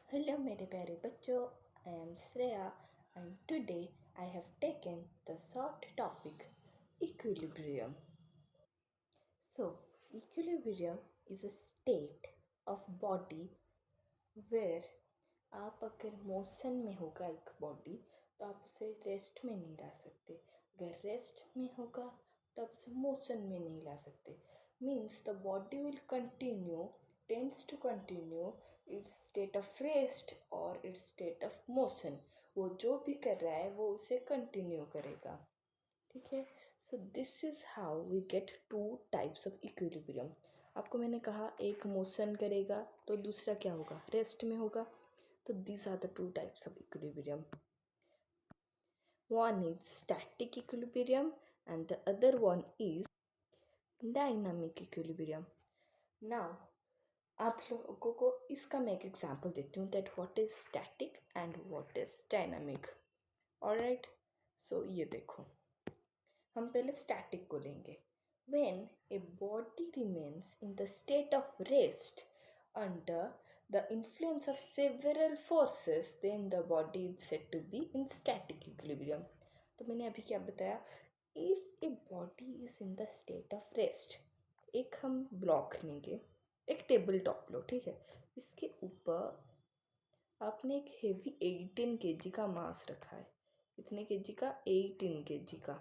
Hello, मेरे प्यारे बच्चों. I am Shreya, and today I have taken the short topic equilibrium. So, equilibrium is a state of body where आप अगर motion में होगा एक बॉडी तो आप उसे रेस्ट में नहीं ला सकते. अगर रेस्ट में होगा तो आप उसे मोशन में नहीं ला सकते. Means the body will continue tends to continue its state of rest और इट्स स्टेट ऑफ मोशन. वो जो भी कर रहा है वो उसे कंटिन्यू करेगा. ठीक है. So this is how we get two types of equilibrium. आपको मैंने कहा एक मोशन करेगा तो दूसरा क्या होगा, रेस्ट में होगा. तो these are the two types of equilibrium. One is static equilibrium and the other one is dynamic equilibrium. Now आप लोगों को इसका मैं एक एग्जांपल देती हूँ that what is static and what is dynamic. Alright, so ये देखो, हम पहले static को लेंगे. When a body remains in the state of rest under the influence of several forces, then the body is said to be in static equilibrium. तो मैंने अभी क्या बताया, if a body is in the state of rest, एक हम block लेंगे, एक table top लो, ठीक है. इसके ऊपर आपने एक हेवी 18 kg का मास रखा है. इतने केजी का, 18 kg का.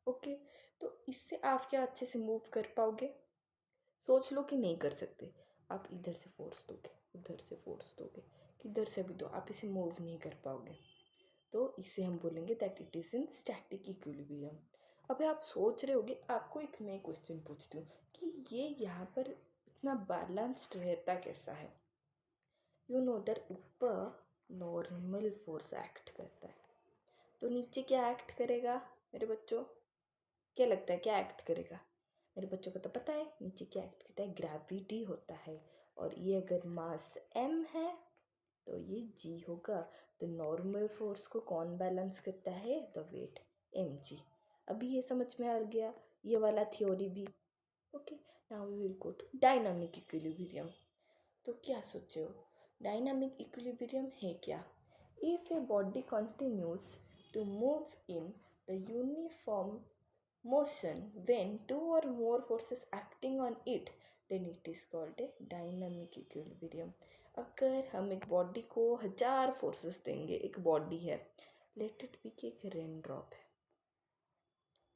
ओके, तो इससे आप क्या अच्छे से मूव कर पाओगे? सोच लो कि नहीं कर सकते. आप इधर से फोर्स दोगे, उधर से फोर्स दोगे, किधर से भी दो, आप इसे मूव नहीं कर पाओगे. तो इसे हम बोलेंगे that it is in static equilibrium. अभी आप सोच रहे होगे, आपको एक मैं क्वेश्चन पूछती हूँ कि ये यहाँ पर इतना बैलेंस्ड रहता कैसा है. यू नो दैट ऊपर नॉर्मल फोर्स एक्ट करता है, तो नीचे क्या एक्ट करेगा मेरे बच्चों? क्या लगता है क्या एक्ट करेगा? मेरे बच्चों को तो पता है नीचे क्या एक्ट करता है, ग्रेविटी होता है. और ये अगर मास m है तो ये g होगा. तो नॉर्मल फोर्स को कौन बैलेंस करता है? The weight mg. अभी ये समझ में आ गया ये वाला थ्योरी भी. Okay, now we will go to dynamic equilibrium. तो क्या सोचे हो, डायनामिक इक्विलिब्रियम है क्या? If a body continues to move in the uniform motion when two or more forces acting on it, then it is called a dynamic equilibrium. अगर हम एक body को 1000 फोर्सेस देंगे, एक बॉडी है, लेट इट बी कि एक rain drop है,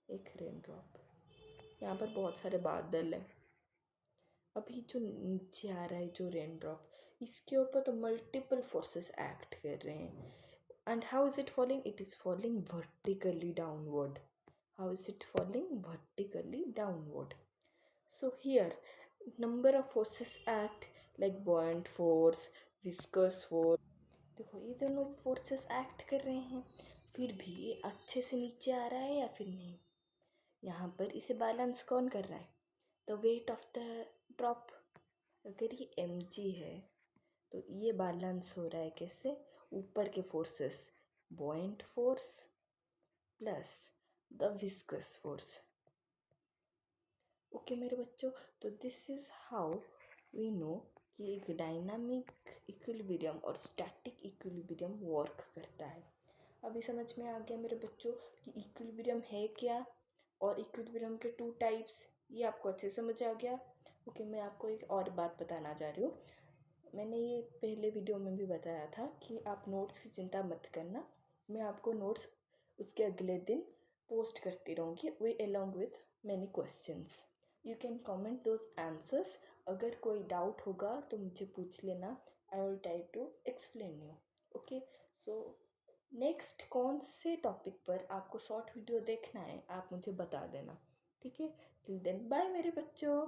एक रेन ड्रॉप, यहाँ पर बहुत सारे बादल हैं. अभी जो नीचे आ रहा है जो रेन ड्रॉप, इसके ऊपर तो मल्टीपल फोर्सेस एक्ट कर रहे हैं. And how is it falling? It is falling vertically downward. How is it falling? Vertically downward. So here number of forces act like buoyant force, viscous force. देखो ये दोनों forces act कर रहे हैं, फिर भी ये अच्छे से नीचे आ रहा है या फिर नहीं? यहाँ पर इसे बैलेंस कौन कर रहा है? The weight of the drop. अगर ये mg है तो ये बैलेंस हो रहा है कैसे? ऊपर के forces, buoyant force plus the viscous force. Okay मेरे बच्चों, तो this is how we know कि एक डायनामिक इक्विलिब्रियम और स्टैटिक इक्विलिब्रियम वर्क करता है. अभी समझ में आ गया मेरे बच्चों कि इक्विलिब्रियम है क्या और इक्विलिब्रियम के टू टाइप्स, ये आपको अच्छे समझ आ गया. ओके, मैं आपको एक और बात बताना चाह रही हूँ. मैंने ये पहले वीडियो में भी बताया था कि आप नोट्स की चिंता मत करना, मैं आपको नोट्स उसके अगले दिन पोस्ट करती रहूँगी we along with many questions. You can comment those answers. अगर कोई डाउट होगा तो मुझे पूछ लेना, I will try to explain you. Okay, so next कौन से टॉपिक पर आपको शॉर्ट वीडियो देखना है आप मुझे बता देना. ठीक है, टिल देन बाय मेरे बच्चों.